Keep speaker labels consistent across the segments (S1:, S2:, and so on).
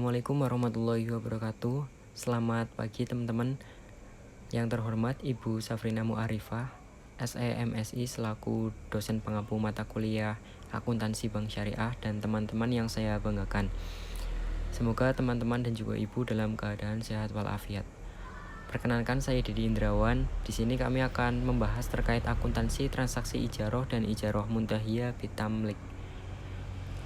S1: Assalamualaikum warahmatullahi wabarakatuh. Selamat pagi teman-teman. Yang terhormat Ibu Safrina Mu'arifah, SEMSI selaku dosen pengampu mata kuliah Akuntansi Bank Syariah dan teman-teman yang saya banggakan. Semoga teman-teman dan juga Ibu dalam keadaan sehat walafiat. Perkenalkan, saya Didi Indrawan. Di sini kami akan membahas terkait akuntansi transaksi ijaroh dan ijaroh muntahiyah bitamlik.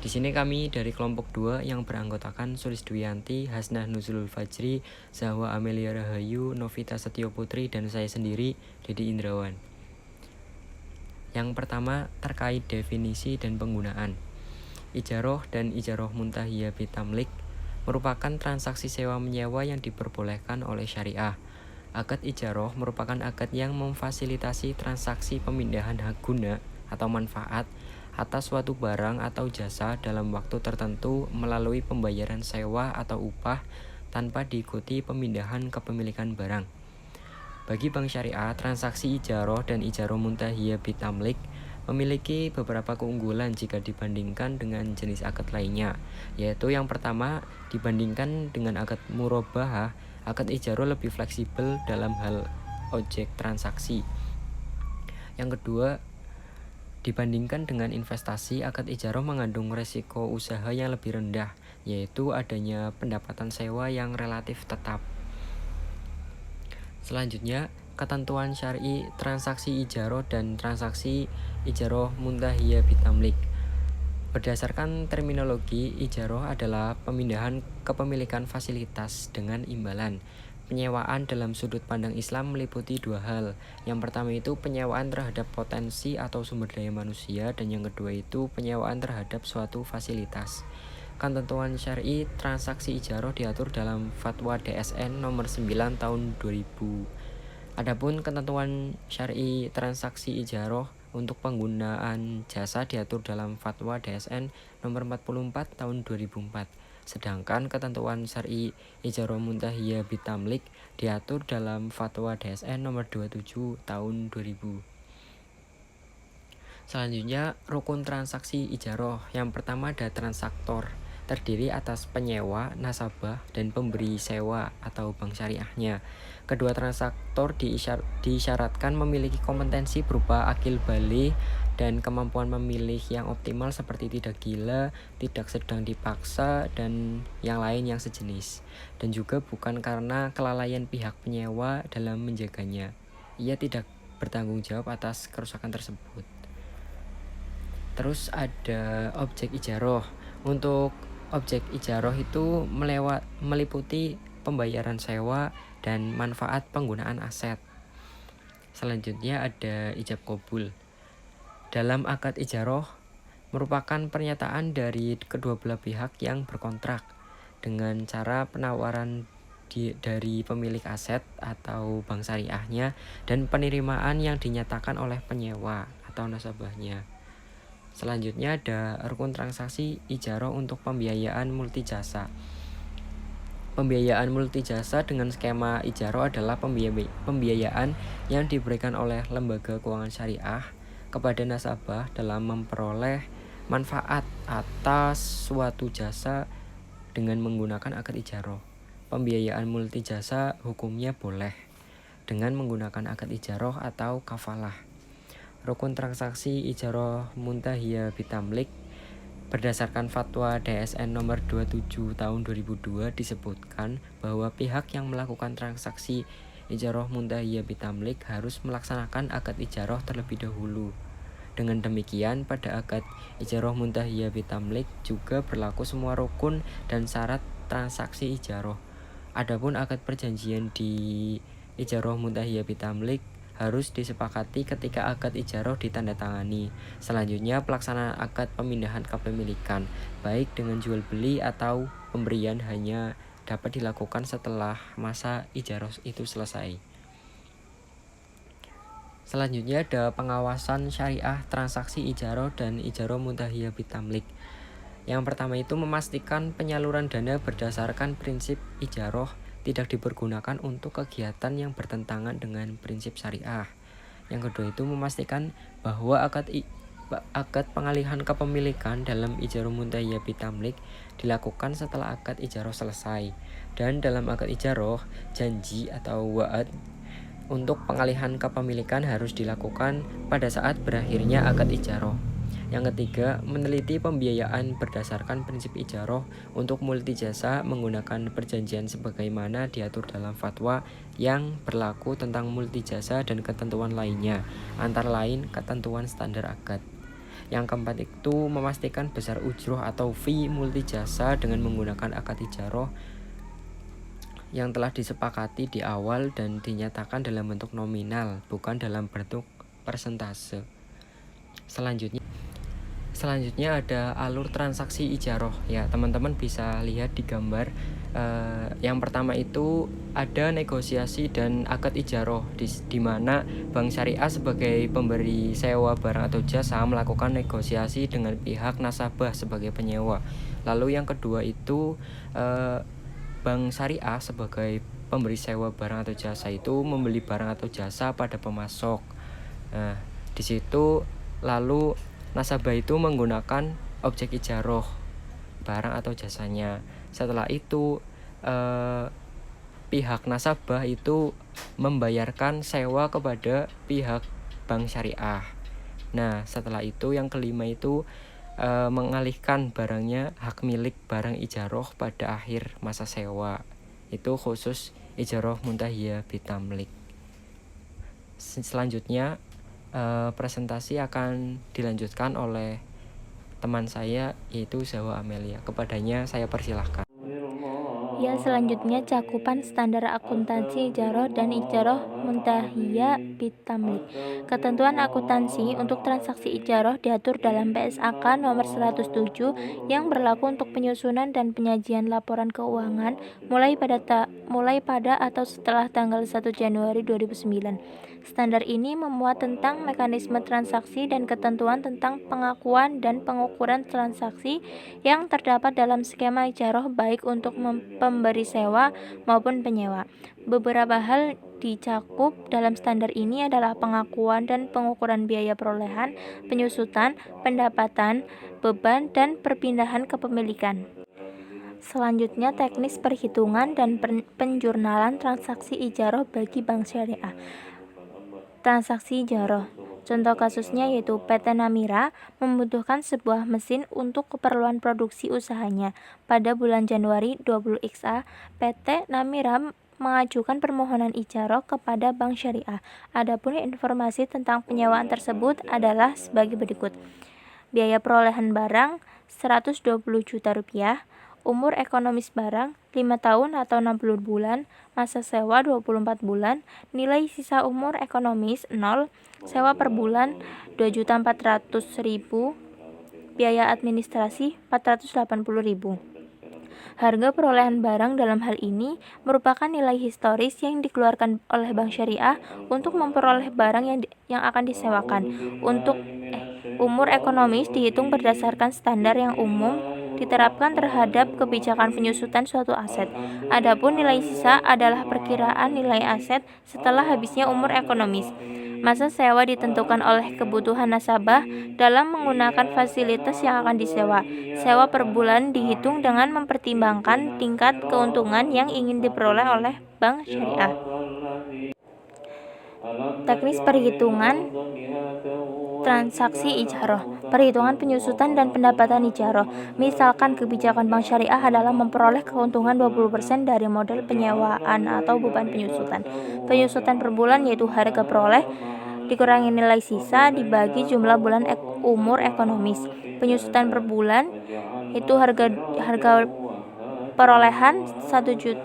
S1: Di sini kami dari kelompok 2 yang beranggotakan Sulisdwiyanti, Hasnah Nuzulul Fajri, Zahwa Amelia Rahayu, Novita Setio Putri, dan saya sendiri, Didi Indrawan. Yang pertama terkait definisi dan penggunaan. Ijaroh dan ijaroh muntahiyah bitamlik merupakan transaksi sewa-menyewa yang diperbolehkan oleh syariah. Akad ijaroh merupakan akad yang memfasilitasi transaksi pemindahan hak guna atau manfaat atas suatu barang atau jasa dalam waktu tertentu melalui pembayaran sewa atau upah tanpa diikuti pemindahan kepemilikan barang. Bagi bank syariah, transaksi ijaroh dan ijaroh muntahiyah bitamlik memiliki beberapa keunggulan jika dibandingkan dengan jenis akad lainnya, yaitu yang pertama, dibandingkan dengan akad murabahah, akad ijaroh lebih fleksibel dalam hal objek transaksi. Yang kedua, dibandingkan dengan investasi, akad ijaroh mengandung resiko usaha yang lebih rendah, yaitu adanya pendapatan sewa yang relatif tetap. Selanjutnya, ketentuan syar'i transaksi ijaroh dan transaksi ijaroh muntahiyah bitamlik. Berdasarkan terminologi, ijaroh adalah pemindahan kepemilikan fasilitas dengan imbalan. Penyewaan dalam sudut pandang Islam meliputi dua hal. Yang pertama itu penyewaan terhadap potensi atau sumber daya manusia, dan yang kedua itu penyewaan terhadap suatu fasilitas. Ketentuan syar'i transaksi ijaroh diatur dalam Fatwa DSN nomor 9 tahun 2000. Adapun ketentuan syar'i transaksi ijaroh untuk penggunaan jasa diatur dalam Fatwa DSN nomor 44 tahun 2004. Sedangkan ketentuan syar'i ijaroh muntahiyah bitamlik diatur dalam Fatwa DSN nomor 27 tahun 2000. Selanjutnya, rukun transaksi ijaroh. Yang pertama ada transaktor, terdiri atas penyewa, nasabah, dan pemberi sewa atau bank syariahnya. Kedua transaktor disyaratkan memiliki kompetensi berupa akil baligh dan kemampuan memilih yang optimal seperti tidak gila, tidak sedang dipaksa, dan yang lain yang sejenis. Dan juga bukan karena kelalaian pihak penyewa dalam menjaganya. Ia tidak bertanggung jawab atas kerusakan tersebut. Terus ada objek ijaroh. Untuk objek ijaroh itu meliputi pembayaran sewa dan manfaat penggunaan aset. Selanjutnya ada ijab qabul. Dalam akad ijaroh merupakan pernyataan dari kedua belah pihak yang berkontrak dengan cara penawaran dari pemilik aset atau bank syariahnya dan penerimaan yang dinyatakan oleh penyewa atau nasabahnya. Selanjutnya ada rukun transaksi ijaroh untuk pembiayaan multijasa. Pembiayaan multijasa dengan skema ijaroh adalah pembiayaan yang diberikan oleh lembaga keuangan syariah kepada nasabah dalam memperoleh manfaat atas suatu jasa dengan menggunakan akad ijaroh. Pembiayaan multijasa hukumnya boleh dengan menggunakan akad ijaroh atau kafalah. Rukun transaksi ijaroh muntahiyah bitamlik berdasarkan Fatwa DSN nomor 27 tahun 2002 disebutkan bahwa pihak yang melakukan transaksi ijaroh muntahiyah bitamlik harus melaksanakan akad ijaroh terlebih dahulu. Dengan demikian, pada akad ijaroh muntahiyah bitamlik juga berlaku semua rukun dan syarat transaksi ijaroh. Adapun akad perjanjian di ijaroh muntahiyah bitamlik harus disepakati ketika akad ijaroh ditandatangani. Selanjutnya, pelaksanaan akad pemindahan kepemilikan, baik dengan jual beli atau pemberian, hanya dapat dilakukan setelah masa ijaroh itu selesai. Selanjutnya ada pengawasan syariah transaksi ijaroh dan ijaroh muntahiyah bitamlik. Yang pertama itu memastikan penyaluran dana berdasarkan prinsip ijaroh tidak dipergunakan untuk kegiatan yang bertentangan dengan prinsip syariah. Yang kedua itu memastikan bahwa akad Akad pengalihan kepemilikan dalam ijaroh muntahiyah bitamlik dilakukan setelah akad ijaroh selesai. Dan dalam akad ijaroh, janji atau wa'ad untuk pengalihan kepemilikan harus dilakukan pada saat berakhirnya akad ijaroh. Yang ketiga, meneliti pembiayaan berdasarkan prinsip ijaroh untuk multijasa menggunakan perjanjian sebagaimana diatur dalam fatwa yang berlaku tentang multijasa dan ketentuan lainnya, antara lain ketentuan standar akad. Yang keempat itu memastikan besar ujroh atau fee multijasa dengan menggunakan akad ijaroh yang telah disepakati di awal dan dinyatakan dalam bentuk nominal, bukan dalam bentuk persentase. Selanjutnya ada alur transaksi ijaroh. Ya, teman-teman bisa lihat di gambar. Yang pertama itu ada negosiasi dan akad ijaroh di mana Bank Syariah sebagai pemberi sewa barang atau jasa melakukan negosiasi dengan pihak nasabah sebagai penyewa. Lalu yang kedua itu Bank Syariah sebagai pemberi sewa barang atau jasa itu membeli barang atau jasa pada pemasok. Nah, di situ lalu nasabah itu menggunakan objek ijaroh barang atau jasanya. Setelah itu pihak nasabah itu membayarkan sewa kepada pihak Bank Syariah. Nah, setelah itu yang kelima itu mengalihkan barangnya hak milik barang ijaroh pada akhir masa sewa. Itu khusus ijaroh muntahiyah bitamlik. Selanjutnya presentasi akan dilanjutkan oleh teman saya yaitu Zawa Amelia. Kepadanya saya persilahkan.
S2: Ya, selanjutnya cakupan standar akuntansi ijaroh dan ijaroh muntahiyah bitamlik. Ketentuan akuntansi untuk transaksi ijaroh diatur dalam PSAK nomor 107 yang berlaku untuk penyusunan dan penyajian laporan keuangan mulai pada atau setelah tanggal 1 Januari 2009. Standar ini memuat tentang mekanisme transaksi dan ketentuan tentang pengakuan dan pengukuran transaksi yang terdapat dalam skema ijaroh baik untuk pemberi sewa maupun penyewa. Beberapa hal dicakup dalam standar ini adalah pengakuan dan pengukuran biaya perolehan, penyusutan, pendapatan, beban, dan perpindahan kepemilikan. Selanjutnya, teknis perhitungan dan penjurnalan transaksi ijaroh bagi Bank Syariah. Transaksi ijaroh. Contoh kasusnya yaitu PT Namira membutuhkan sebuah mesin untuk keperluan produksi usahanya. Pada bulan Januari 20XA, PT Namira mengajukan permohonan ijaroh kepada Bank Syariah. Adapun informasi tentang penyewaan tersebut adalah sebagai berikut. Biaya perolehan barang 120 juta rupiah, umur ekonomis barang 5 tahun atau 60 bulan, masa sewa 24 bulan, nilai sisa umur ekonomis 0, sewa per bulan 2.400.000, biaya administrasi 480.000. Harga perolehan barang dalam hal ini merupakan nilai historis yang dikeluarkan oleh Bank Syariah untuk memperoleh barang yang akan disewakan. Untuk umur ekonomis dihitung berdasarkan standar yang umum diterapkan terhadap kebijakan penyusutan suatu aset. Adapun nilai sisa adalah perkiraan nilai aset setelah habisnya umur ekonomis. Masa sewa ditentukan oleh kebutuhan nasabah dalam menggunakan fasilitas yang akan disewa. Sewa per bulan dihitung dengan mempertimbangkan tingkat keuntungan yang ingin diperoleh oleh Bank Syariah. Teknis perhitungan transaksi ijaroh. Perhitungan penyusutan dan pendapatan ijaroh. Misalkan kebijakan Bank Syariah adalah memperoleh keuntungan 20% dari modal penyewaan atau beban penyusutan. Penyusutan per bulan yaitu harga peroleh dikurangi nilai sisa dibagi jumlah bulan umur ekonomis. Penyusutan per bulan itu harga perolehan 120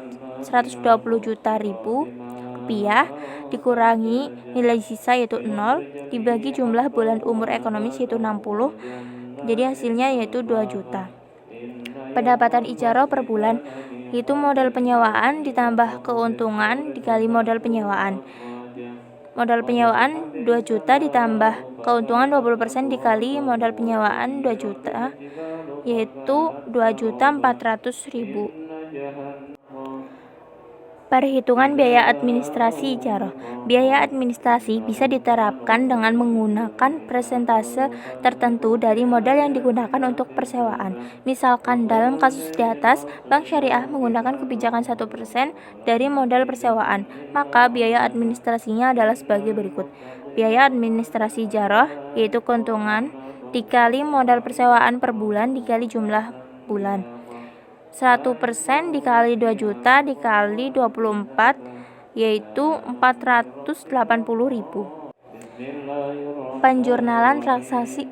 S2: juta rupiah dikurangi nilai sisa yaitu 0 dibagi jumlah bulan umur ekonomis yaitu 60, jadi hasilnya yaitu 2 juta. Pendapatan ijaroh per bulan itu modal penyewaan ditambah keuntungan dikali modal penyewaan. Modal penyewaan 2 juta ditambah keuntungan 20% dikali modal penyewaan 2 juta yaitu 2.400.000. Perhitungan biaya administrasi ijarah. Biaya administrasi bisa diterapkan dengan menggunakan persentase tertentu dari modal yang digunakan untuk persewaan. Misalkan dalam kasus di atas, Bank Syariah menggunakan kebijakan 1% dari modal persewaan, maka biaya administrasinya adalah sebagai berikut. Biaya administrasi ijarah yaitu keuntungan dikali modal persewaan per bulan dikali jumlah bulan. 100% dikali 2 juta dikali 24 yaitu 480.000. Penjurnalan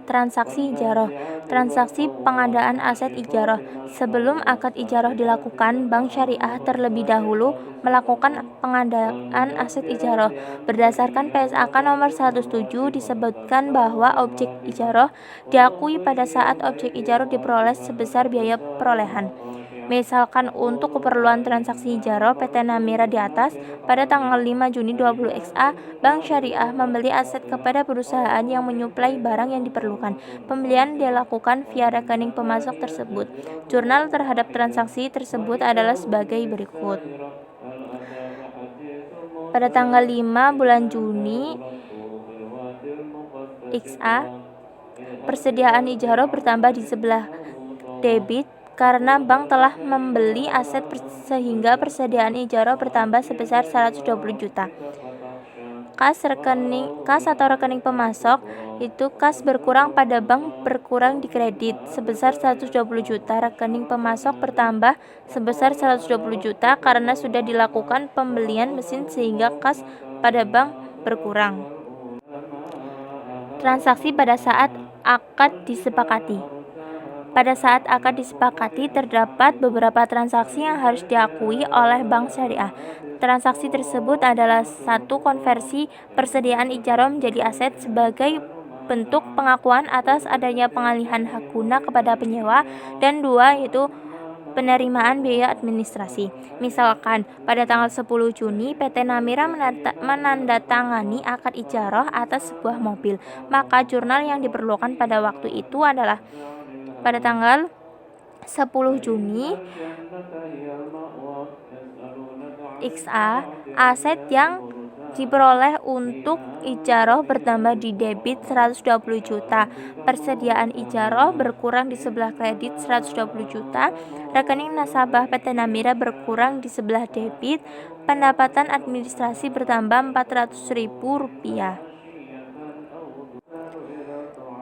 S2: transaksi ijarah. Transaksi pengadaan aset ijarah. Sebelum akad ijarah dilakukan, Bank Syariah terlebih dahulu melakukan pengadaan aset ijarah. Berdasarkan PSAK nomor 107 disebutkan bahwa objek ijarah diakui pada saat objek ijarah diperoleh sebesar biaya perolehan. Misalkan untuk keperluan transaksi ijarah PT Namira di atas, pada tanggal 5 Juni 20 XA, Bank Syariah membeli aset kepada perusahaan yang menyuplai barang yang diperlukan. Pembelian dilakukan via rekening pemasok tersebut. Jurnal terhadap transaksi tersebut adalah sebagai berikut. Pada tanggal 5 bulan Juni XA, persediaan ijarah bertambah di sebelah debit karena bank telah membeli aset sehingga persediaan ijarah bertambah sebesar 120 juta. Kas atau rekening pemasok itu kas berkurang pada bank berkurang di kredit sebesar 120 juta. Rekening pemasok bertambah sebesar 120 juta karena sudah dilakukan pembelian mesin sehingga kas pada bank berkurang. Transaksi pada saat akad disepakati. Pada saat akad disepakati, terdapat beberapa transaksi yang harus diakui oleh Bank Syariah. Transaksi tersebut adalah: 1. Konversi persediaan ijarah menjadi aset sebagai bentuk pengakuan atas adanya pengalihan hak guna kepada penyewa, dan 2. Yaitu penerimaan biaya administrasi. Misalkan, pada tanggal 10 Juni, PT Namira menandatangani akad ijarah atas sebuah mobil, maka jurnal yang diperlukan pada waktu itu adalah pada tanggal 10 Juni XA, aset yang diperoleh untuk ijarah bertambah di debit 120 juta, persediaan ijarah berkurang di sebelah kredit 120 juta, rekening nasabah PT Namira berkurang di sebelah debit, pendapatan administrasi bertambah 400.000 rupiah.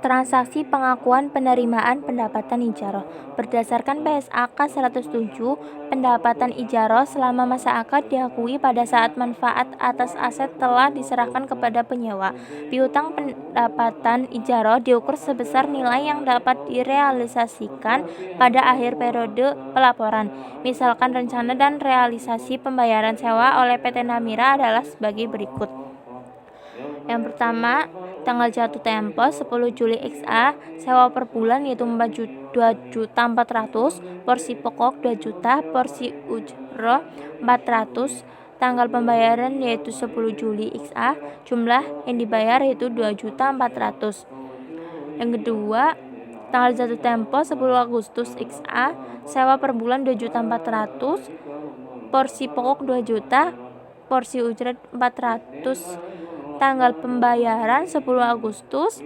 S2: Transaksi pengakuan penerimaan pendapatan ijarah. Berdasarkan PSAK 107, pendapatan ijarah selama masa akad diakui pada saat manfaat atas aset telah diserahkan kepada penyewa. Piutang pendapatan ijarah diukur sebesar nilai yang dapat direalisasikan pada akhir periode pelaporan. Misalkan rencana dan realisasi pembayaran sewa oleh PT Namira adalah sebagai berikut. Yang pertama, tanggal jatuh tempo 10 Juli XA, sewa per bulan yaitu 2.400.000, porsi pokok 2 juta, porsi ujroh 400, tanggal pembayaran yaitu 10 Juli XA, jumlah yang dibayar yaitu 2.400.000. Yang kedua, tanggal jatuh tempo 10 Agustus XA, sewa per bulan 2.400.000, porsi pokok 2 juta, porsi ujroh 400, tanggal pembayaran 10 Agustus,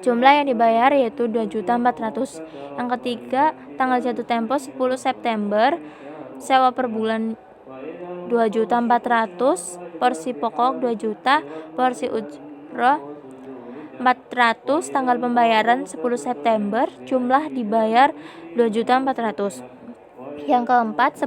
S2: jumlah yang dibayar yaitu 2.400.000. Yang ketiga, tanggal jatuh tempo 10 September, sewa per bulan 2.400.000, porsi pokok 2 juta, porsi ujroh 400, tanggal pembayaran 10 September, jumlah dibayar 2.400.000. Yang keempat,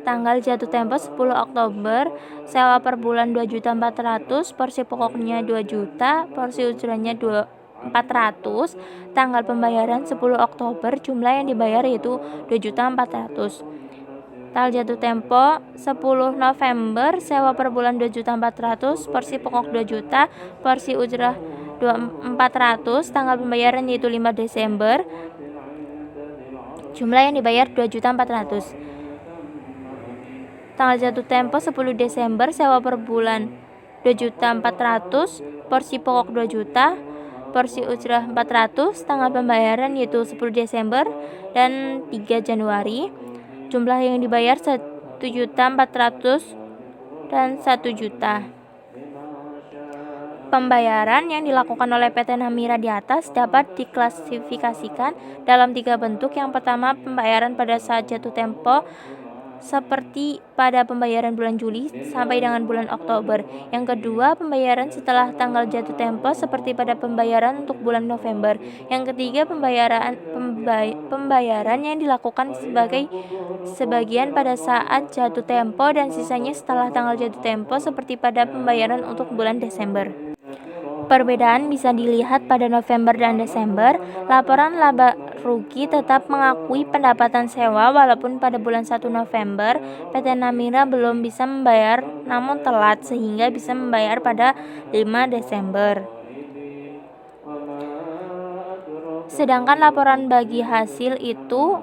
S2: tanggal jatuh tempo 10 Oktober, sewa per bulan 2.400.000, porsi pokoknya 2 juta, porsi ujrohnya 400, tanggal pembayaran 10 Oktober, jumlah yang dibayar yaitu 2.400.000. Tanggal jatuh tempo 10 November, sewa per bulan 2.400.000, porsi pokok 2 juta, porsi ujroh 400, tanggal pembayaran yaitu 5 Desember, jumlah yang dibayar 2.400.000. Tanggal jatuh tempo 10 Desember, sewa per bulan 2.400.000, porsi pokok 2 juta, porsi ujroh 400, tanggal pembayaran yaitu 10 Desember dan 3 Januari, jumlah yang dibayar 1.400.000 dan 1 juta. Pembayaran yang dilakukan oleh PT Namira di atas dapat diklasifikasikan dalam 3 bentuk. Yang pertama, pembayaran pada saat jatuh tempo seperti pada pembayaran bulan Juli sampai dengan bulan Oktober. Yang kedua, pembayaran setelah tanggal jatuh tempo seperti pada pembayaran untuk bulan November. Yang ketiga, pembayaran yang dilakukan sebagian pada saat jatuh tempo dan sisanya setelah tanggal jatuh tempo seperti pada pembayaran untuk bulan Desember. Perbedaan bisa dilihat pada November dan Desember. Laporan laba rugi tetap mengakui pendapatan sewa walaupun pada bulan 1 November PT Namira belum bisa membayar namun telat sehingga bisa membayar pada 5 Desember. Sedangkan laporan bagi hasil itu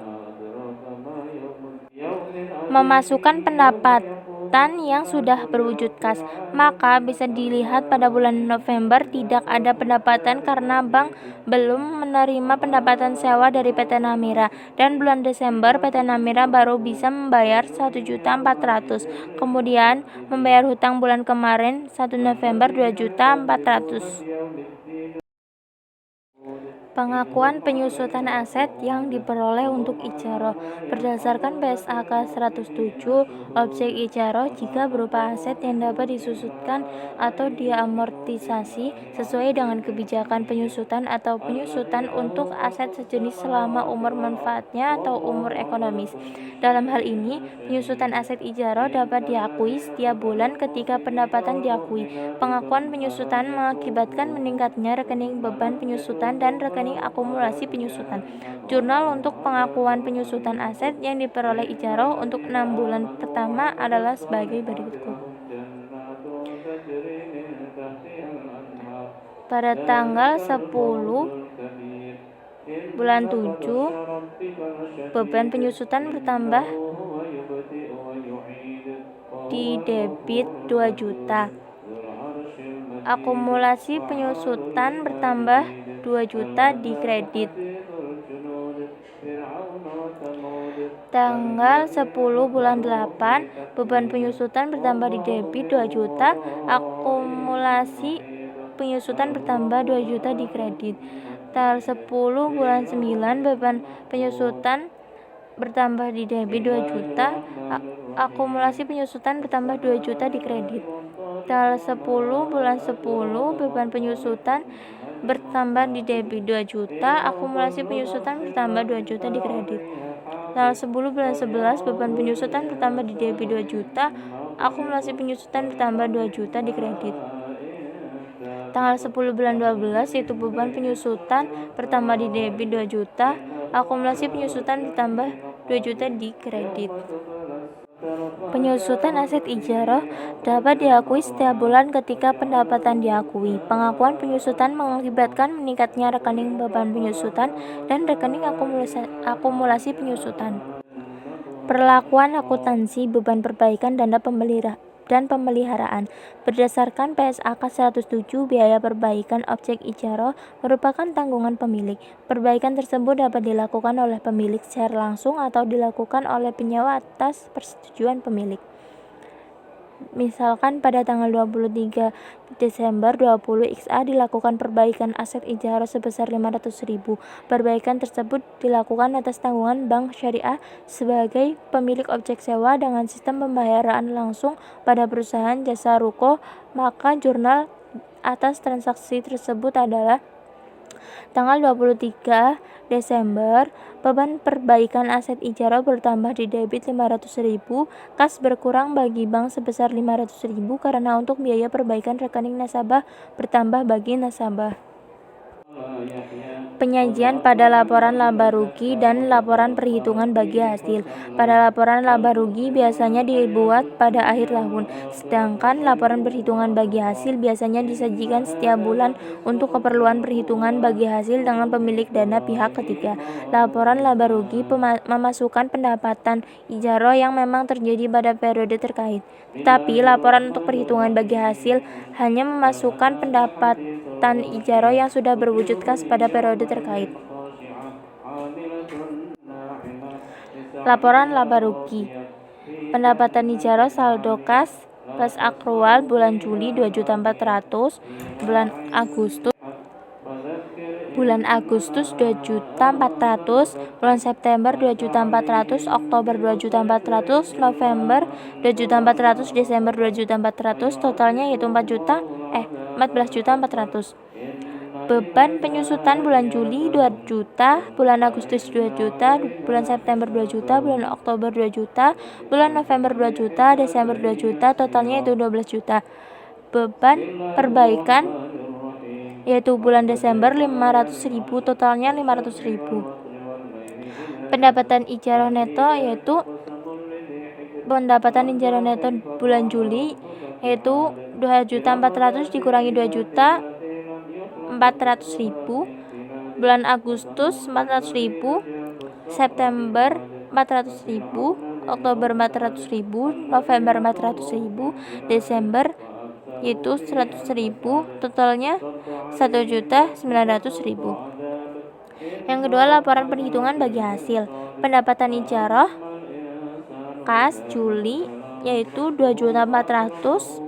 S2: memasukkan pendapatan yang sudah berwujud kas, maka bisa dilihat pada bulan November tidak ada pendapatan karena bank belum menerima pendapatan sewa dari PT Namira, dan bulan Desember PT Namira baru bisa membayar 1.400.000, kemudian membayar hutang bulan kemarin 1 November 2.400.000. Pengakuan penyusutan aset yang diperoleh untuk ijaroh. Berdasarkan PSAK 107, objek ijaroh jika berupa aset yang dapat disusutkan atau diamortisasi sesuai dengan kebijakan penyusutan atau penyusutan untuk aset sejenis selama umur manfaatnya atau umur ekonomis. Dalam hal ini, penyusutan aset ijaroh dapat diakui setiap bulan ketika pendapatan diakui. Pengakuan penyusutan mengakibatkan meningkatnya rekening beban penyusutan dan rekening akumulasi penyusutan. Jurnal untuk pengakuan penyusutan aset yang diperoleh ijaroh untuk 6 bulan pertama adalah sebagai berikut. Pada tanggal 10 bulan 7, beban penyusutan bertambah di debit 2 juta. Akumulasi penyusutan bertambah 2 juta di kredit. Tanggal 10 bulan 8, beban penyusutan bertambah di debit 2 juta, akumulasi penyusutan bertambah 2 juta di kredit. Tanggal 10 bulan 9, beban penyusutan bertambah di debit 2 juta, akumulasi penyusutan bertambah 2 juta di kredit. Tanggal 10 bulan 10, beban penyusutan bertambah di debit 2 juta, akumulasi penyusutan bertambah 2 juta di kredit. Tanggal 10 bulan 11, beban penyusutan bertambah di debit 2 juta, akumulasi penyusutan bertambah 2 juta di kredit. Tanggal 10 bulan 12, yaitu beban penyusutan bertambah di debit 2 juta, akumulasi penyusutan bertambah 2 juta di kredit. Penyusutan aset ijaroh dapat diakui setiap bulan ketika pendapatan diakui. Pengakuan penyusutan mengakibatkan meningkatnya rekening beban penyusutan dan rekening akumulasi penyusutan. Perlakuan akuntansi beban perbaikan dana dan pemeliharaan. Berdasarkan PSAK 107, biaya perbaikan objek ijaroh merupakan tanggungan pemilik. Perbaikan tersebut dapat dilakukan oleh pemilik secara langsung atau dilakukan oleh penyewa atas persetujuan pemilik. Misalkan pada tanggal 23 Desember 20 XA dilakukan perbaikan aset ijaroh sebesar 500.000. Perbaikan tersebut dilakukan atas tanggungan Bank Syariah sebagai pemilik objek sewa dengan sistem pembayaran langsung pada perusahaan jasa ruko, maka jurnal atas transaksi tersebut adalah tanggal 23 Desember, beban perbaikan aset ijaroh bertambah di debit 500.000, kas berkurang bagi bank sebesar 500.000 karena untuk biaya perbaikan rekening nasabah bertambah bagi nasabah. Penyajian pada laporan laba rugi dan laporan perhitungan bagi hasil. Pada laporan laba rugi biasanya dibuat pada akhir tahun, sedangkan laporan perhitungan bagi hasil biasanya disajikan setiap bulan untuk keperluan perhitungan bagi hasil dengan pemilik dana pihak ketiga. Laporan laba rugi memasukkan pendapatan ijaroh yang memang terjadi pada periode terkait, tetapi laporan untuk perhitungan bagi hasil hanya memasukkan pendapatan ijaroh yang sudah berwujud kas pada periode terkait. Laporan laba rugi. Pendapatan ijarah saldo kas plus akrual bulan Juli 2.400.000, bulan Agustus 2.400.000, bulan September 2.400.000, Oktober 2.400.000, November 2.400.000, Desember 2.400.000, totalnya yaitu 14.400.000. Beban penyusutan bulan Juli 2 juta, bulan Agustus 2 juta, bulan September 2 juta, bulan Oktober 2 juta, bulan November 2 juta, Desember 2 juta, totalnya itu 12 juta. Beban perbaikan yaitu bulan Desember 500.000, totalnya 500.000. Pendapatan ijarah neto yaitu pendapatan ijarah neto bulan Juli yaitu 2.400.000 dikurangi 2.400.000, bulan Agustus 400.000, September 400.000, Oktober 400.000, November 400.000, Desember itu 100.000, totalnya 1.900.000. Yang kedua, laporan perhitungan bagi hasil. Pendapatan ijarah kas Juli yaitu 2.400.000,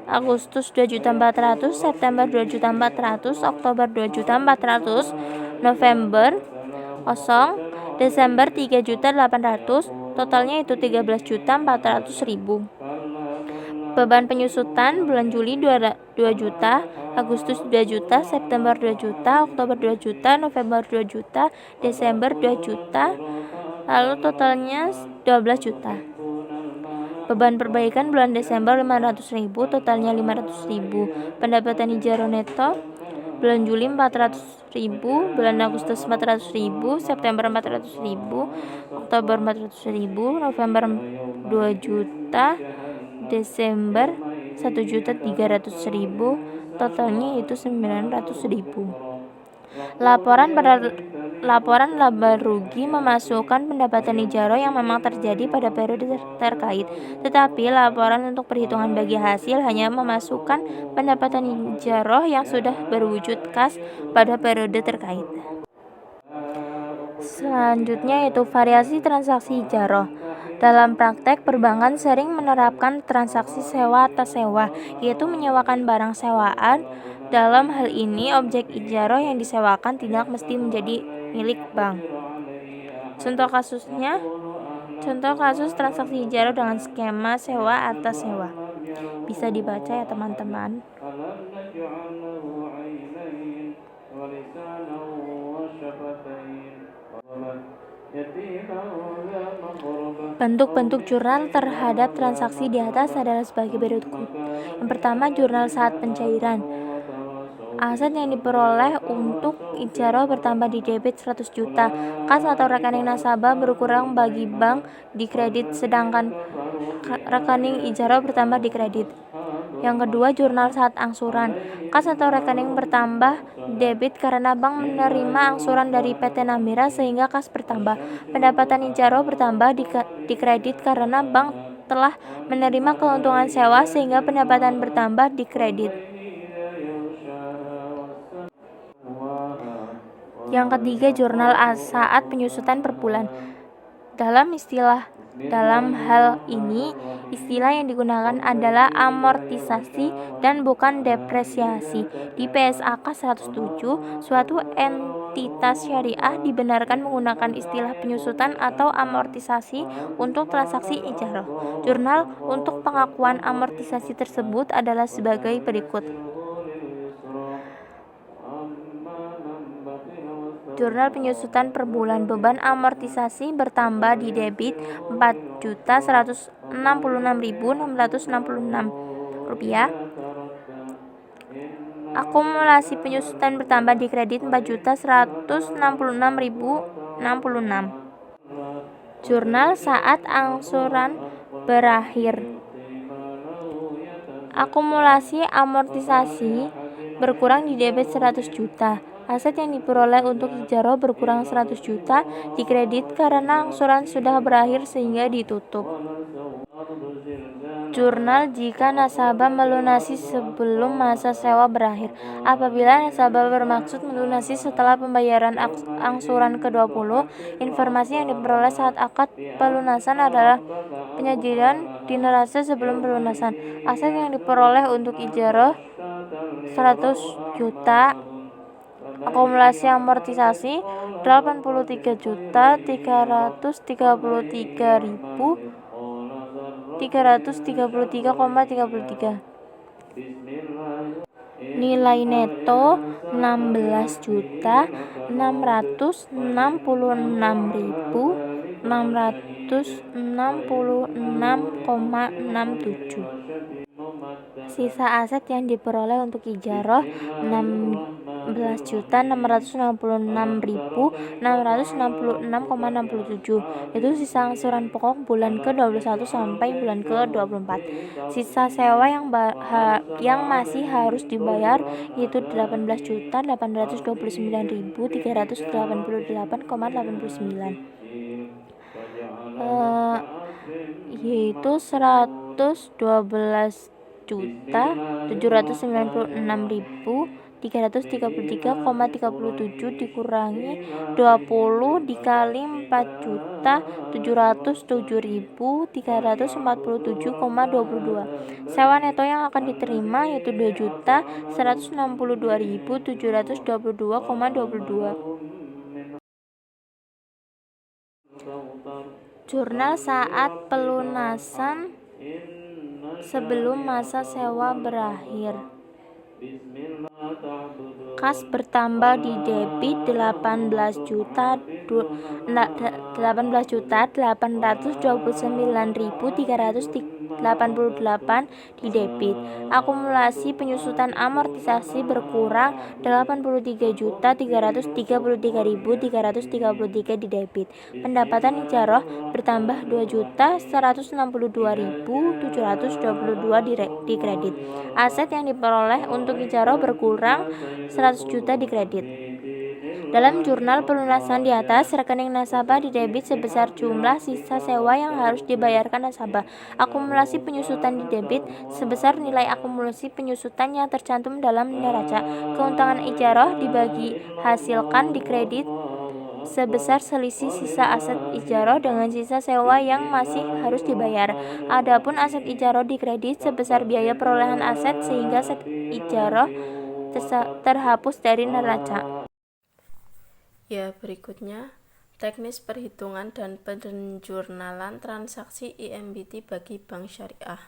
S2: Agustus 2.400.000, September 2.400.000, Oktober 2.400.000, November kosong, Desember 3.800.000, totalnya itu 13.400.000. Beban penyusutan bulan Juli 2 juta, Agustus 2 juta, September 2 juta, Oktober 2 juta, November 2 juta, Desember 2 juta, lalu totalnya 12 juta. Beban perbaikan bulan Desember 500.000, totalnya 500.000. Pendapatan ijarah neto bulan Juli 400.000, bulan Agustus 400.000, September 400.000, Oktober 400.000, November 2 juta, Desember 1.300.000, totalnya itu 900.000. Laporan laba rugi memasukkan pendapatan ijarah yang memang terjadi pada periode terkait, tetapi laporan untuk perhitungan bagi hasil hanya memasukkan pendapatan ijarah yang sudah berwujud kas pada periode terkait. Selanjutnya yaitu variasi transaksi ijarah. Dalam praktek, perbankan sering menerapkan transaksi sewa atas sewa, yaitu menyewakan barang sewaan. Dalam hal ini, objek ijarah yang disewakan tidak mesti menjadi milik bank. Contoh kasus transaksi ijarah dengan skema sewa atas sewa. Bisa dibaca ya teman-teman. Bentuk-bentuk jurnal terhadap transaksi di atas adalah sebagai berikut. Yang pertama, jurnal saat pencairan. Aset yang diperoleh untuk ijarah bertambah di debit 100 juta. Kas atau rekening nasabah berkurang bagi bank di kredit, sedangkan rekening ijarah bertambah di kredit. Yang kedua, jurnal saat angsuran. Kas atau rekening bertambah debit karena bank menerima angsuran dari PT Namira sehingga kas bertambah. Pendapatan ijarah bertambah di kredit karena bank telah menerima keuntungan sewa sehingga pendapatan bertambah di kredit. Yang ketiga, jurnal saat penyusutan per bulan. Dalam hal ini, istilah yang digunakan adalah amortisasi dan bukan depresiasi. Di PSAK 107, suatu entitas syariah dibenarkan menggunakan istilah penyusutan atau amortisasi untuk transaksi ijarah. Jurnal untuk pengakuan amortisasi tersebut adalah sebagai berikut. Jurnal penyusutan per bulan. Beban amortisasi bertambah di debit Rp4.166.666. Akumulasi penyusutan bertambah di kredit Rp4.166.066. Jurnal saat angsuran berakhir. Akumulasi amortisasi berkurang di debit 100 juta. Aset yang diperoleh untuk ijarah berkurang 100 juta di kredit karena angsuran sudah berakhir sehingga ditutup. Jurnal jika nasabah melunasi sebelum masa sewa berakhir. Apabila nasabah bermaksud melunasi setelah pembayaran angsuran ke-20, informasi yang diperoleh saat akad pelunasan adalah penyajian di neraca sebelum pelunasan. Aset yang diperoleh untuk ijarah 100 juta, akumulasi amortisasi 83.333.333,33. Nilai neto 16.666.666,67. Sisa aset yang diperoleh untuk ijarah 16.666.667, itu sisa angsuran pokok bulan ke-21 sampai bulan ke-24. Sisa sewa yang masih harus dibayar yaitu 18.829.388,89, yaitu 112.796.333,37 dikurangi 20 dikali 4.707.347,22. Sewa neto yang akan diterima yaitu 2.162.722,22. Jurnal saat pelunasan sebelum masa sewa berakhir. Kas bertambah di debit 18.829.388 di debit. Akumulasi penyusutan amortisasi berkurang 83.333.333 di debit. Pendapatan ijarah bertambah 2.162.722 di kredit. Aset yang diperoleh untuk ijarah berkurang 100 juta di kredit. Dalam jurnal pelunasan di atas, rekening nasabah didebit sebesar jumlah sisa sewa yang harus dibayarkan nasabah. Akumulasi penyusutan didebit sebesar nilai akumulasi penyusutan yang tercantum dalam neraca. Keuntungan ijarah dibagi hasilkan di kredit sebesar selisih sisa aset ijarah dengan sisa sewa yang masih harus dibayar. Adapun aset ijarah di kredit sebesar biaya perolehan aset sehingga aset ijarah terhapus dari neraca.
S3: Ya, berikutnya teknis perhitungan dan penjurnalan transaksi IMBT bagi bank syariah.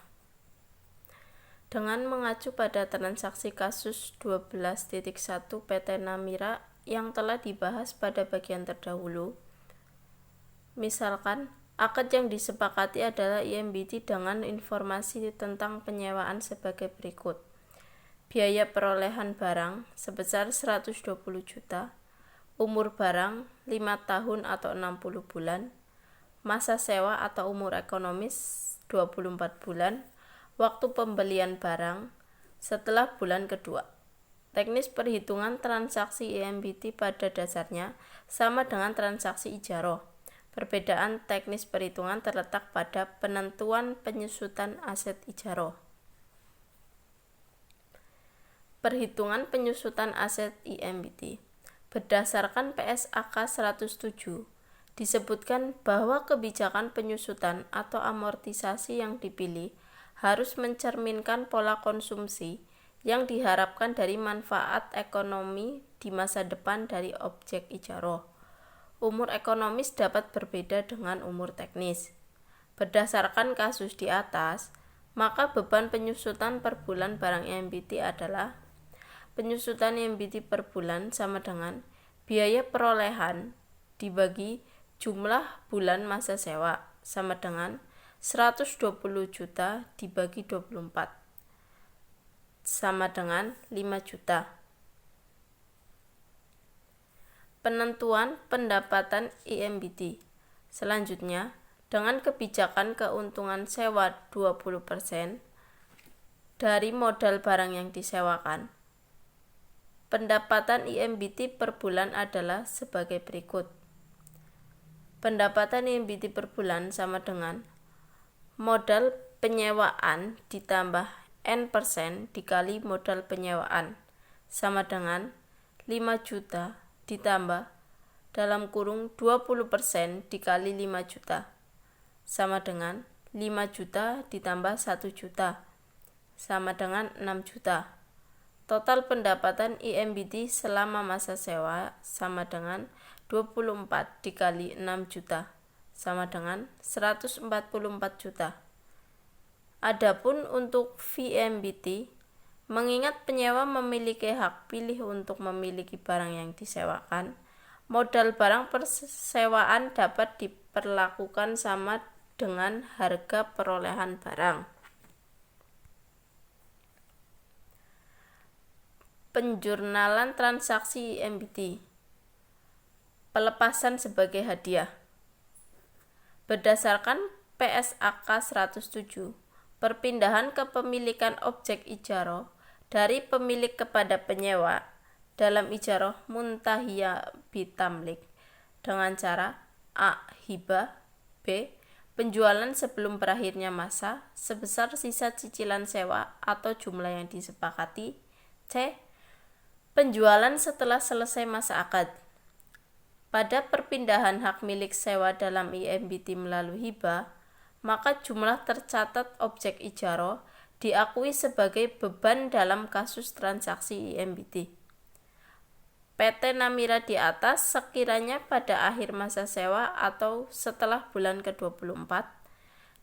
S3: Dengan mengacu pada transaksi kasus 12.1 PT Namira yang telah dibahas pada bagian terdahulu, misalkan akad yang disepakati adalah IMBT dengan informasi tentang penyewaan sebagai berikut. Biaya perolehan barang sebesar 120 juta, umur barang 5 tahun atau 60 bulan, masa sewa atau umur ekonomis 24 bulan, waktu pembelian barang setelah bulan kedua. Teknis perhitungan transaksi IMBT pada dasarnya sama dengan transaksi ijarah. Perbedaan teknis perhitungan terletak pada penentuan penyusutan aset ijarah. Perhitungan penyusutan aset IMBT. Berdasarkan PSAK 107, disebutkan bahwa kebijakan penyusutan atau amortisasi yang dipilih harus mencerminkan pola konsumsi yang diharapkan dari manfaat ekonomi di masa depan dari objek ijarah. Umur ekonomis dapat berbeda dengan umur teknis. Berdasarkan kasus di atas, maka beban penyusutan per bulan barang IMBT adalah penyusutan IMBT per bulan sama dengan biaya perolehan dibagi jumlah bulan masa sewa sama dengan 120 juta dibagi 24 sama dengan 5 juta. Penentuan pendapatan IMBT. Selanjutnya, dengan kebijakan keuntungan sewa 20% dari modal barang yang disewakan, pendapatan IMBT per bulan adalah sebagai berikut. Pendapatan IMBT per bulan sama dengan modal penyewaan ditambah N% dikali modal penyewaan sama dengan 5 juta ditambah dalam kurung 20% dikali 5 juta sama dengan 5 juta ditambah 1 juta sama dengan 6 juta. Total pendapatan IMBT selama masa sewa sama dengan 24 dikali 6 juta sama dengan 144 juta. Adapun untuk VMBT, mengingat penyewa memiliki hak pilih untuk memiliki barang yang disewakan, modal barang persewaan dapat diperlakukan sama dengan harga perolehan barang. Penjurnalan transaksi IMBT. Pelepasan sebagai hadiah. Berdasarkan PSAK 107, perpindahan kepemilikan objek ijaroh dari pemilik kepada penyewa dalam ijaroh muntahiyah bitamlik dengan cara A. Hibah, B. Penjualan sebelum berakhirnya masa sebesar sisa cicilan sewa atau jumlah yang disepakati, C. Penjualan setelah selesai masa akad. Pada perpindahan hak milik sewa dalam IMBT melalui hibah, maka jumlah tercatat objek ijaroh diakui sebagai beban dalam kasus transaksi IMBT. PT Namira di atas sekiranya pada akhir masa sewa atau setelah bulan ke-24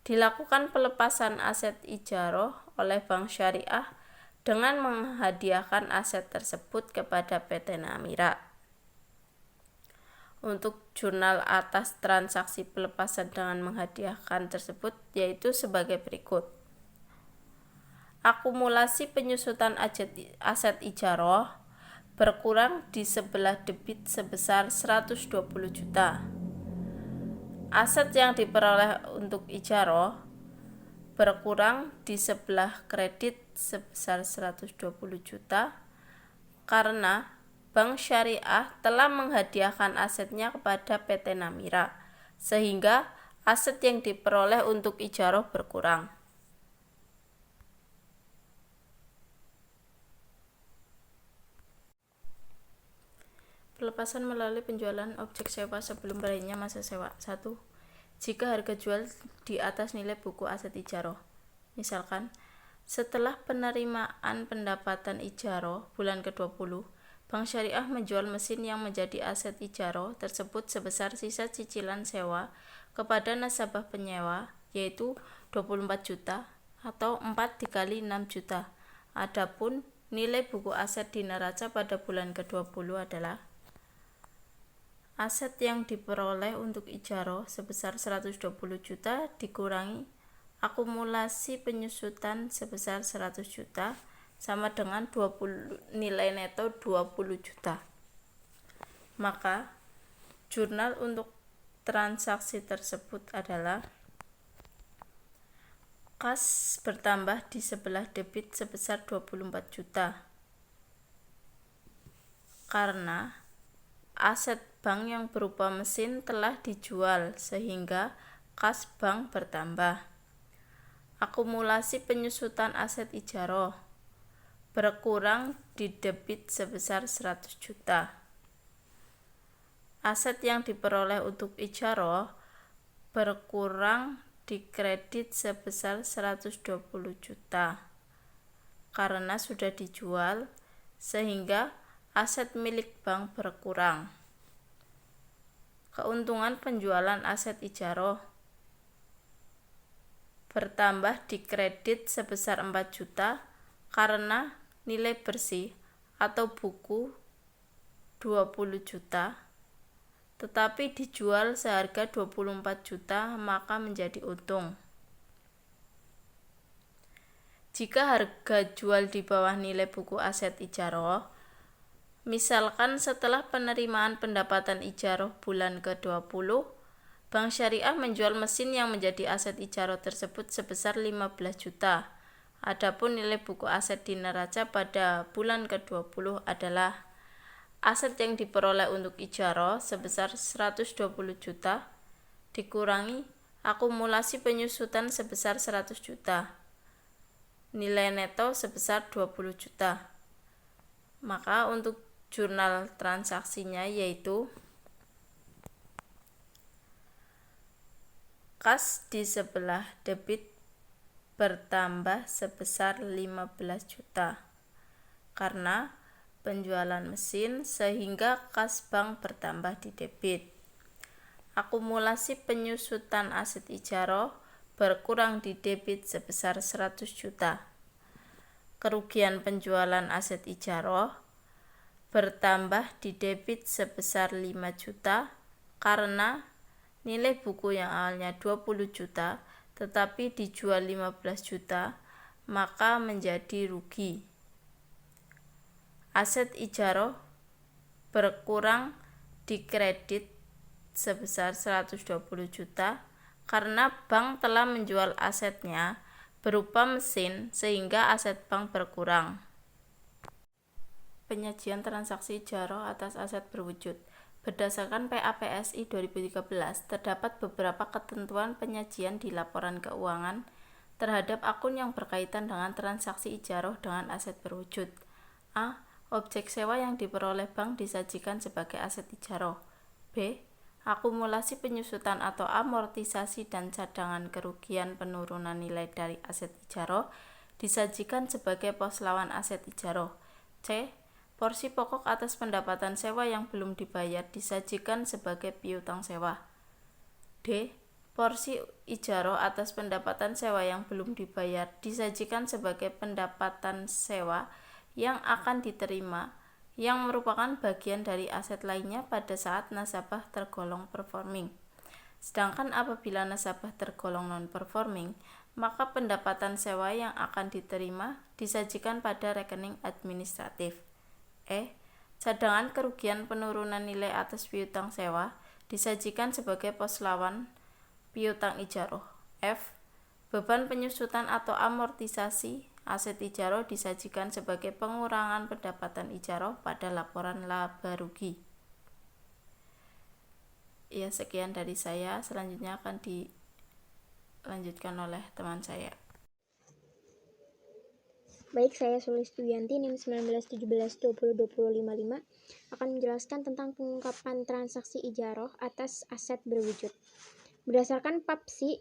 S3: dilakukan pelepasan aset ijaroh oleh Bank Syariah dengan menghadiahkan aset tersebut kepada PT Namira. Untuk jurnal atas transaksi pelepasan dengan menghadiahkan tersebut yaitu sebagai berikut. Akumulasi penyusutan aset ijaroh berkurang di sebelah debit sebesar 120 juta. Aset yang diperoleh untuk ijaroh berkurang di sebelah kredit sebesar 120 juta karena Bank Syariah telah menghadiahkan asetnya kepada PT Namira, sehingga aset yang diperoleh untuk ijaroh berkurang. Pelepasan melalui penjualan objek sewa sebelum berakhirnya masa sewa. 1. Jika harga jual di atas nilai buku aset ijaroh. Misalkan, setelah penerimaan pendapatan ijaroh bulan ke-20, Bank Syariah menjual mesin yang menjadi aset ijaroh tersebut sebesar sisa cicilan sewa kepada nasabah penyewa, yaitu 24 juta atau 4 dikali 6 juta. Adapun nilai buku aset di neraca pada bulan ke-20 adalah aset yang diperoleh untuk ijaroh sebesar 120 juta dikurangi akumulasi penyusutan sebesar 100 juta sama dengan nilai neto 20 juta. Maka jurnal untuk transaksi tersebut adalah kas bertambah di sebelah debit sebesar 24 juta karena aset bank yang berupa mesin telah dijual sehingga kas bank bertambah. Akumulasi penyusutan aset ijaroh berkurang di debit sebesar 100 juta. Aset yang diperoleh untuk ijaroh berkurang di kredit sebesar 120 juta karena sudah dijual sehingga aset milik bank berkurang. Keuntungan penjualan aset ijaroh bertambah di kredit sebesar 4 juta karena nilai bersih atau buku 20 juta tetapi dijual seharga 24 juta maka menjadi untung. Jika harga jual di bawah nilai buku aset ijaroh, misalkan setelah penerimaan pendapatan ijaroh bulan ke-20, Bank Syariah menjual mesin yang menjadi aset ijaroh tersebut sebesar 15 juta. Adapun nilai buku aset di neraca pada bulan ke-20 adalah aset yang diperoleh untuk ijaroh sebesar 120 juta dikurangi akumulasi penyusutan sebesar 100 juta, nilai neto sebesar 20 juta. Maka untuk jurnal transaksinya yaitu kas di sebelah debit bertambah sebesar 15 juta karena penjualan mesin sehingga kas bank bertambah di debit. Akumulasi penyusutan aset ijaroh berkurang di debit sebesar 100 juta. Kerugian penjualan aset ijaroh bertambah di debit sebesar 5 juta karena nilai buku yang awalnya 20 juta tetapi dijual 15 juta, maka menjadi rugi. Aset ijaroh berkurang di kredit sebesar 120 juta karena bank telah menjual asetnya berupa mesin sehingga aset bank berkurang. Penyajian transaksi ijaroh atas aset berwujud. Berdasarkan PAPSI 2013, terdapat beberapa ketentuan penyajian di laporan keuangan terhadap akun yang berkaitan dengan transaksi ijaroh dengan aset berwujud. A. Objek sewa yang diperoleh bank disajikan sebagai aset ijaroh. B. Akumulasi penyusutan atau amortisasi dan cadangan kerugian penurunan nilai dari aset ijaroh disajikan sebagai pos lawan aset ijaroh. C. Porsi pokok atas pendapatan sewa yang belum dibayar disajikan sebagai piutang sewa. D. Porsi ijaroh atas pendapatan sewa yang belum dibayar disajikan sebagai pendapatan sewa yang akan diterima yang merupakan bagian dari aset lainnya pada saat nasabah tergolong performing. Sedangkan apabila nasabah tergolong non-performing, maka pendapatan sewa yang akan diterima disajikan pada rekening administratif. E. Cadangan kerugian penurunan nilai atas piutang sewa disajikan sebagai pos lawan piutang ijaroh. F. Beban penyusutan atau amortisasi aset ijaroh disajikan sebagai pengurangan pendapatan ijaroh pada laporan laba rugi. Ya, sekian dari saya. Selanjutnya akan dilanjutkan oleh teman saya.
S2: Baik, saya Sulistiyanti NIM 1917202055 akan menjelaskan tentang pengungkapan transaksi ijaroh atas aset berwujud. Berdasarkan PAPSI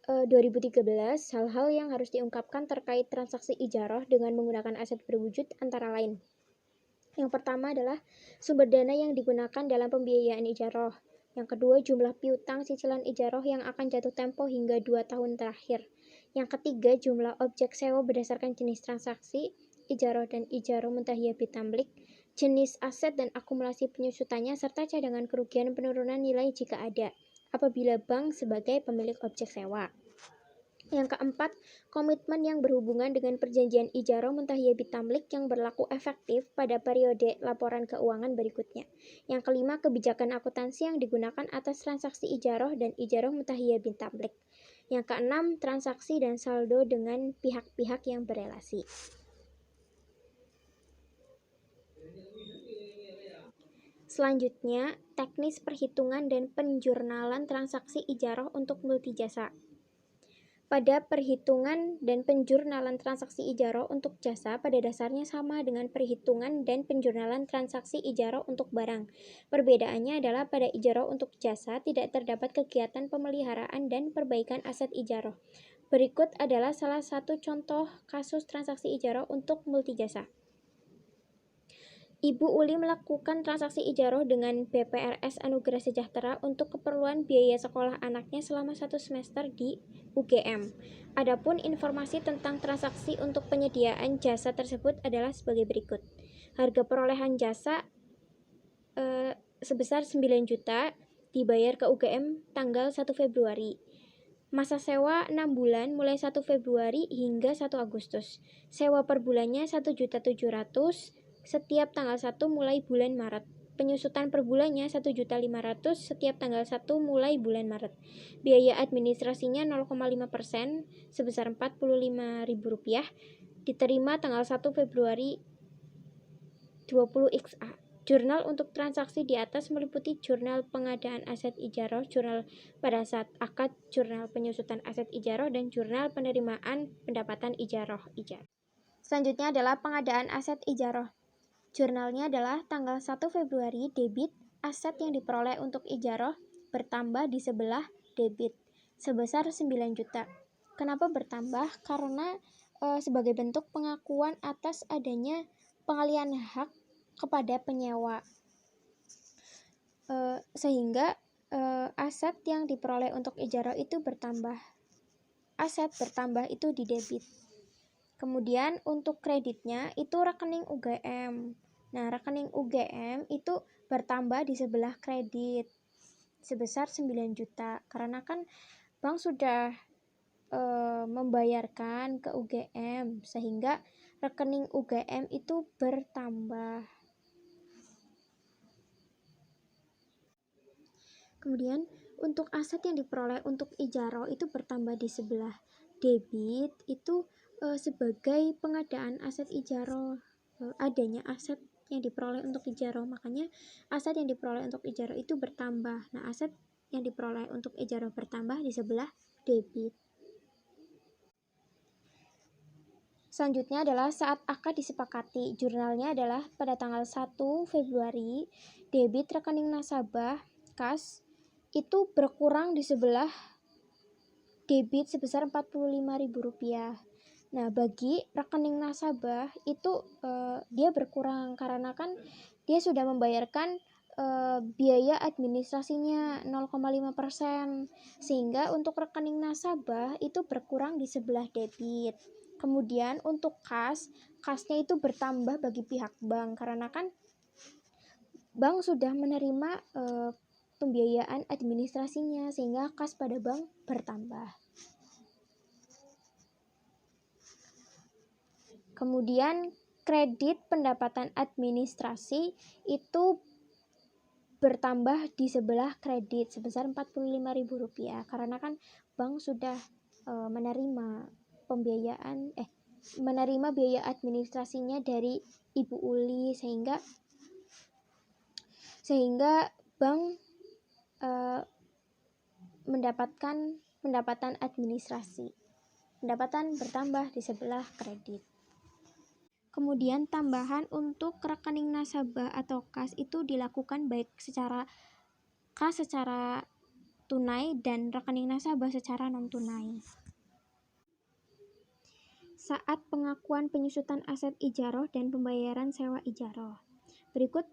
S2: 2013, hal-hal yang harus diungkapkan terkait transaksi ijaroh dengan menggunakan aset berwujud antara lain. Yang pertama adalah sumber dana yang digunakan dalam pembiayaan ijaroh. Yang kedua, jumlah piutang cicilan ijaroh yang akan jatuh tempo hingga 2 tahun terakhir. Yang ketiga, jumlah objek sewa berdasarkan jenis transaksi, ijaroh dan ijaroh muntahiyah bitamlik, jenis aset dan akumulasi penyusutannya, serta cadangan kerugian penurunan nilai jika ada, apabila bank sebagai pemilik objek sewa. Yang keempat, komitmen yang berhubungan dengan perjanjian ijaroh muntahiyah bitamlik yang berlaku efektif pada periode laporan keuangan berikutnya. Yang kelima, kebijakan akuntansi yang digunakan atas transaksi ijaroh dan ijaroh muntahiyah bitamlik. Yang keenam, transaksi dan saldo dengan pihak-pihak yang berelasi. Selanjutnya, teknis perhitungan dan penjurnalan transaksi ijaroh untuk multijasa. Pada perhitungan dan penjurnalan transaksi ijaroh untuk jasa pada dasarnya sama dengan perhitungan dan penjurnalan transaksi ijaroh untuk barang. Perbedaannya adalah pada ijaroh untuk jasa tidak terdapat kegiatan pemeliharaan dan perbaikan aset ijaroh. Berikut adalah salah satu contoh kasus transaksi ijaroh untuk multijasa. Ibu Uli melakukan transaksi ijaroh dengan BPRS Anugerah Sejahtera untuk keperluan biaya sekolah anaknya selama 1 semester di UGM. Adapun informasi tentang transaksi untuk penyediaan jasa tersebut adalah sebagai berikut. Harga perolehan jasa sebesar 9 juta dibayar ke UGM tanggal 1 Februari. Masa sewa 6 bulan mulai 1 Februari hingga 1 Agustus. Sewa per bulannya 1.700.000 setiap tanggal 1 mulai bulan Maret. Penyusutan per bulannya 1.500.000 setiap tanggal 1 mulai bulan Maret. Biaya administrasinya 0,5% sebesar Rp45.000. Diterima tanggal 1 Februari 20XA. Jurnal untuk transaksi di atas meliputi jurnal pengadaan aset ijaroh, jurnal pada saat akad, jurnal penyusutan aset ijaroh, dan jurnal penerimaan pendapatan ijaroh. Selanjutnya adalah pengadaan aset ijaroh. Jurnalnya adalah tanggal 1 Februari debit aset yang diperoleh untuk ijaroh bertambah di sebelah debit sebesar 9 juta. Kenapa bertambah? Karena sebagai bentuk pengakuan atas adanya pengalihan hak kepada penyewa, sehingga aset yang diperoleh untuk ijaroh itu bertambah. Aset bertambah itu di debit. Kemudian untuk kreditnya itu rekening UGM. Nah, rekening UGM itu bertambah di sebelah kredit sebesar 9 juta. Karena kan bank sudah membayarkan ke UGM, sehingga rekening UGM itu bertambah. Kemudian untuk aset yang diperoleh untuk ijaroh itu bertambah di sebelah debit itu sebagai pengadaan aset ijaroh, adanya aset yang diperoleh untuk ijaroh, makanya aset yang diperoleh untuk ijaroh itu bertambah. Nah, aset yang diperoleh untuk ijaroh bertambah di sebelah debit. Selanjutnya adalah saat akad disepakati. Jurnalnya adalah pada tanggal 1 Februari, debit rekening nasabah kas itu berkurang di sebelah debit sebesar Rp45.000. Nah, bagi rekening nasabah itu dia berkurang karena kan dia sudah membayarkan biaya administrasinya 0,5%, sehingga untuk rekening nasabah itu berkurang di sebelah debit. Kemudian untuk kasnya itu bertambah bagi pihak bank karena kan bank sudah menerima pembiayaan administrasinya, sehingga kas pada bank bertambah. Kemudian kredit pendapatan administrasi itu bertambah di sebelah kredit sebesar Rp45.000 karena kan bank sudah menerima menerima biaya administrasinya dari Ibu Uli, sehingga bank mendapatkan pendapatan administrasi. Pendapatan bertambah di sebelah kredit. Kemudian tambahan untuk rekening nasabah atau kas itu dilakukan baik secara kas secara tunai dan rekening nasabah secara non tunai. Saat pengakuan penyusutan aset ijaroh dan pembayaran sewa ijaroh. Berikut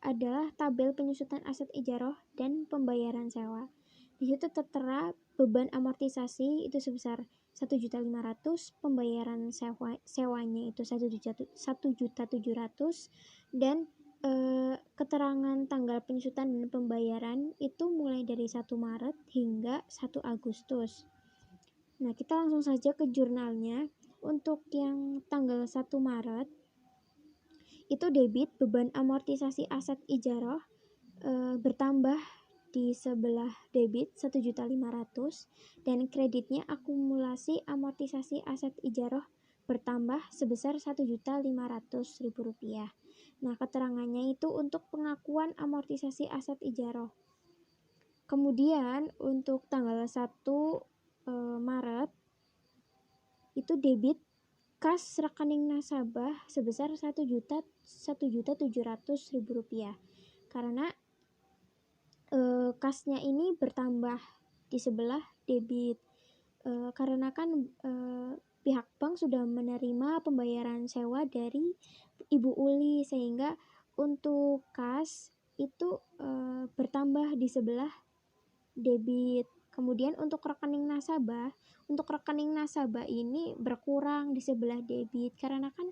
S2: adalah tabel penyusutan aset ijaroh dan pembayaran sewa. Di situ tertera beban amortisasi itu sebesar 1.500.000, pembayaran sewanya itu 1.700.000 dan keterangan tanggal penyusutan dan pembayaran itu mulai dari 1 Maret hingga 1 Agustus. Nah, kita langsung saja ke jurnalnya. Untuk yang tanggal 1 Maret itu debit beban amortisasi aset ijaroh bertambah di sebelah debit 1.500.000 dan kreditnya akumulasi amortisasi aset ijaroh bertambah sebesar Rp1.500.000. Nah, keterangannya itu untuk pengakuan amortisasi aset ijaroh. Kemudian untuk tanggal 1 Maret itu debit kas rekening nasabah sebesar Rp1.700.000 karena kasnya ini bertambah di sebelah debit karena kan pihak bank sudah menerima pembayaran sewa dari Ibu Uli, sehingga untuk kas itu bertambah di sebelah debit. Kemudian untuk rekening nasabah ini berkurang di sebelah debit karena kan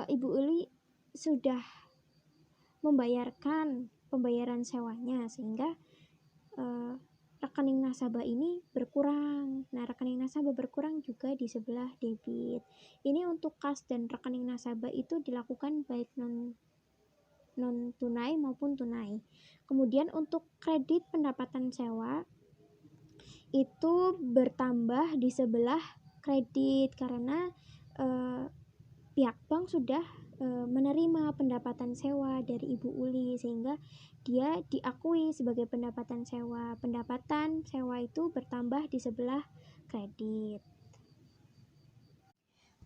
S2: Ibu Uli sudah membayarkan pembayaran sewanya, sehingga rekening nasabah ini berkurang. Nah, rekening nasabah berkurang juga di sebelah debit. Ini untuk kas dan rekening nasabah itu dilakukan baik non tunai maupun tunai. Kemudian untuk kredit pendapatan sewa itu bertambah di sebelah kredit karena pihak bank sudah menerima pendapatan sewa dari Ibu Uli, sehingga dia diakui sebagai pendapatan sewa. Pendapatan sewa itu bertambah di sebelah kredit.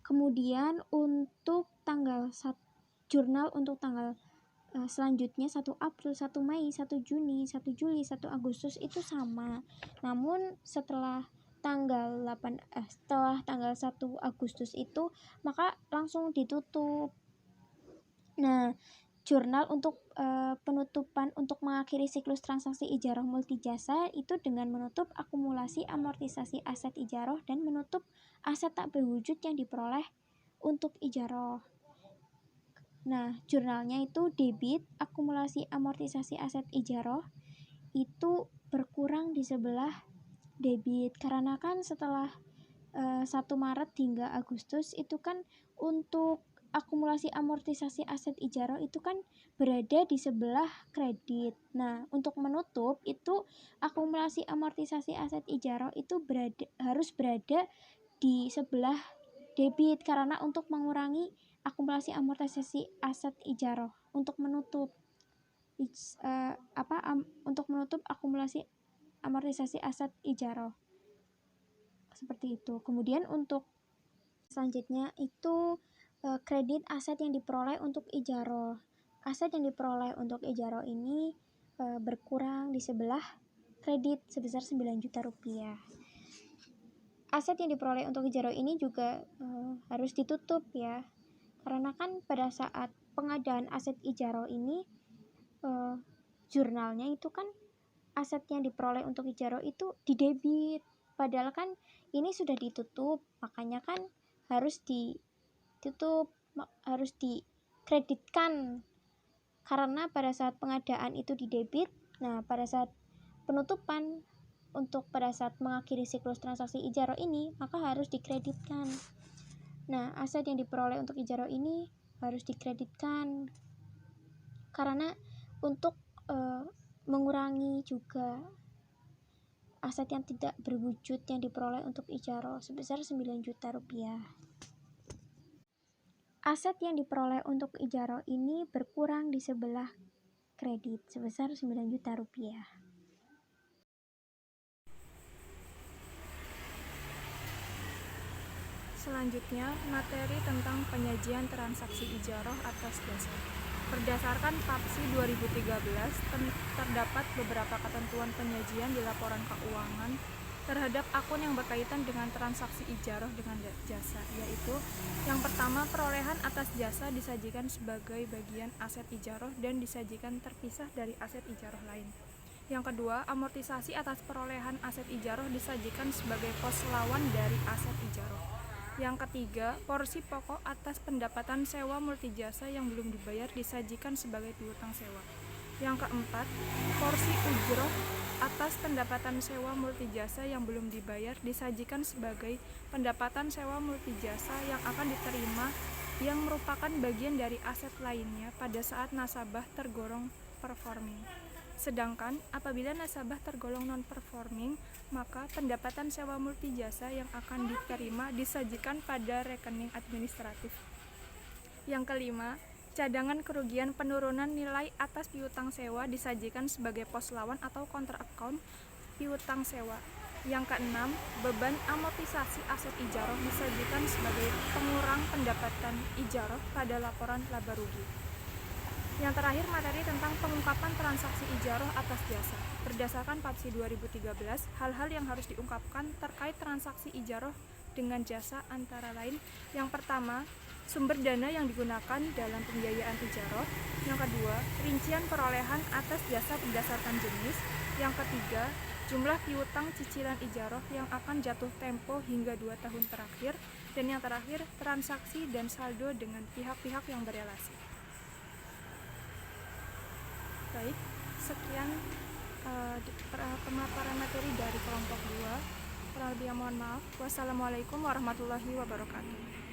S2: Kemudian untuk jurnal untuk tanggal selanjutnya 1 April, 1 Mei, 1 Juni, 1 Juli, 1 Agustus itu sama. Namun setelah tanggal 1 Agustus itu maka langsung ditutup. Nah, jurnal untuk penutupan untuk mengakhiri siklus transaksi ijarah multijasa itu dengan menutup akumulasi amortisasi aset ijarah dan menutup aset tak berwujud yang diperoleh untuk ijarah. Nah, jurnalnya itu debit akumulasi amortisasi aset ijarah itu berkurang di sebelah debit, karena kan setelah 1 Maret hingga Agustus itu kan untuk akumulasi amortisasi aset ijarah itu kan berada di sebelah kredit. Nah, untuk menutup itu akumulasi amortisasi aset ijarah itu harus berada di sebelah debit, karena untuk mengurangi akumulasi amortisasi aset ijarah untuk menutup untuk menutup akumulasi amortisasi aset ijarah. Seperti itu. Kemudian untuk selanjutnya itu kredit aset yang diperoleh untuk ijarah. Aset yang diperoleh untuk ijarah ini berkurang di sebelah kredit sebesar 9 juta rupiah. Aset yang diperoleh untuk ijarah ini juga harus ditutup ya, karena kan pada saat pengadaan aset ijarah ini jurnalnya itu kan aset yang diperoleh untuk ijarah itu didebit, padahal kan ini sudah ditutup, makanya kan harus dikreditkan, karena pada saat pengadaan itu didebit. Nah, pada saat penutupan untuk pada saat mengakhiri siklus transaksi ijarah ini maka harus dikreditkan. Nah, aset yang diperoleh untuk ijarah ini harus dikreditkan karena untuk mengurangi juga aset yang tidak berwujud yang diperoleh untuk ijarah sebesar 9 juta rupiah. Aset yang diperoleh untuk ijarah ini berkurang di sebelah kredit sebesar 9 juta rupiah.
S4: Selanjutnya, materi tentang penyajian transaksi ijarah atas jasa. Berdasarkan PAPSI 2013, terdapat beberapa ketentuan penyajian di laporan keuangan terhadap akun yang berkaitan dengan transaksi ijarah dengan jasa, yaitu yang pertama, perolehan atas jasa disajikan sebagai bagian aset ijarah dan disajikan terpisah dari aset ijarah lain. Yang kedua, amortisasi atas perolehan aset ijarah disajikan sebagai pos lawan dari aset ijarah. Yang ketiga, porsi pokok atas pendapatan sewa multijasa yang belum dibayar disajikan sebagai piutang sewa. Yang keempat, porsi ujroh atas pendapatan sewa multijasa yang belum dibayar disajikan sebagai pendapatan sewa multijasa yang akan diterima yang merupakan bagian dari aset lainnya pada saat nasabah tergolong performing. Sedangkan apabila nasabah tergolong non-performing, maka pendapatan sewa multijasa yang akan diterima disajikan pada rekening administratif. Yang kelima, cadangan kerugian penurunan nilai atas piutang sewa disajikan sebagai pos lawan atau counter account piutang sewa. Yang keenam, beban amortisasi aset ijarah disajikan sebagai pengurang pendapatan ijarah pada laporan laba rugi. Yang terakhir, materi tentang pengungkapan transaksi ijarah atas jasa. Berdasarkan PAPSI 2013, hal-hal yang harus diungkapkan terkait transaksi ijarah dengan jasa antara lain: yang pertama, sumber dana yang digunakan dalam pembiayaan ijarah. Yang kedua, rincian perolehan atas jasa berdasarkan jenis. Yang ketiga, jumlah piutang cicilan ijarah yang akan jatuh tempo hingga 2 tahun terakhir. Dan yang terakhir, transaksi dan saldo dengan pihak-pihak yang berelasi. Baik, sekian pemaparan materi dari kelompok 2. Kurang lebihnya mohon maaf. Wassalamualaikum warahmatullahi wabarakatuh.